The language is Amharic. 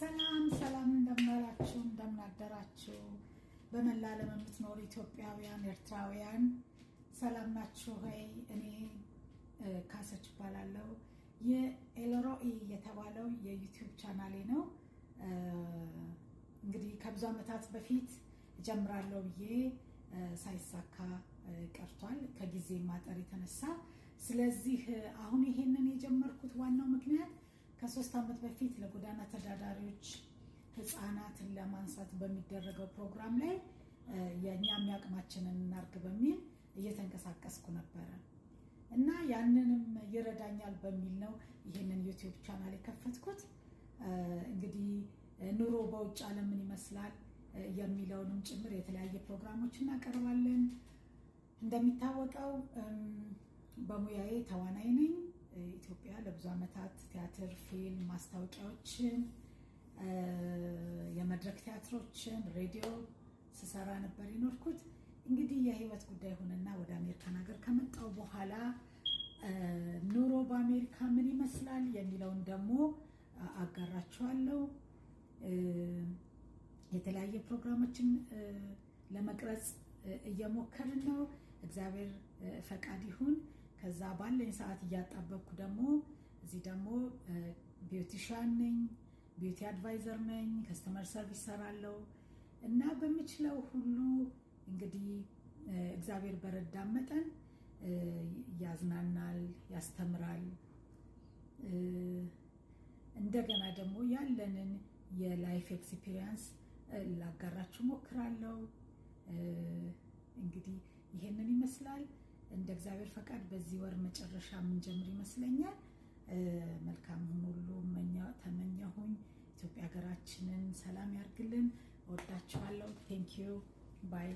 ሰላም ሰላም እንደምናላችሁ እንደምናደራችሁ በመላ ዓለም የምትኖሩ ኢትዮጵያውያን ኤርትራውያን ሰላም ናችሁ ሆይ? እኔ ካሰች እባላለሁ። የኤልሮኢ የተባለው የዩቲዩብ ቻናሌ ነው። እንግዲህ ከብዙ ዓመታት በፊት ጀምራለሁ ብዬ ሳይሳካ ቀርቷል ከጊዜ ማጠር የተነሳ። ስለዚህ አሁን ይሄንን የጀመርኩት ዋናው ምክንያት ከ3 ዓመት በፊት ለጎዳና ተዳዳሪዎች ህፃናትን ለማንሳት በሚደረገው ፕሮግራም ላይ የኛ የሚያቅማችንን እናርግ በሚል እየተንቀሳቀስኩ ነበር እና ያንንም ይረዳኛል በሚል ነው ይሄንን ዩቲዩብ ቻናል የከፈትኩት። እንግዲህ ኑሮ በውጭ ዓለም ምን ይመስላል የሚለውንም ጭምር የተለያየ ፕሮግራሞች እናቀርባለን። እንደሚታወቀው በሙያዬ ተዋናይ ነኝ። ኢትዮጵያ ለብዙ ዓመታት ቲያትር፣ ፊልም፣ ማስታወቂያዎችን፣ የመድረክ ቲያትሮችን፣ ሬዲዮ ስሰራ ነበር የኖርኩት። እንግዲህ የህይወት ጉዳይ ሆነና ወደ አሜሪካን ሀገር ከመጣሁ በኋላ ኑሮ በአሜሪካ ምን ይመስላል የሚለውን ደግሞ አጋራችኋለሁ። የተለያየ ፕሮግራሞችን ለመቅረጽ እየሞከርን ነው። እግዚአብሔር ፈቃድ ይሁን። ከዛ ባለኝ ሰዓት እያጣበቅኩ ደግሞ እዚህ ደግሞ ቢዩቲሻን ነኝ፣ ቢዩቲ አድቫይዘር ነኝ፣ ከስተመር ሰርቪስ ሰራለሁ እና በምችለው ሁሉ እንግዲህ እግዚአብሔር በረዳ መጠን ያዝናናል፣ ያስተምራል። እንደገና ደግሞ ያለንን የላይፍ ኤክስፒሪየንስ ላጋራችሁ ሞክራለሁ። እንግዲህ ይሄንን ይመስላል። እንደ እግዚአብሔር ፈቃድ በዚህ ወር መጨረሻ የምንጀምር ይመስለኛል። መልካም ሁሉ ተመኘሁኝ። ኢትዮጵያ ሀገራችንን ሰላም ያርግልን። እወዳችኋለሁ። ቴንክ ዩ ባይ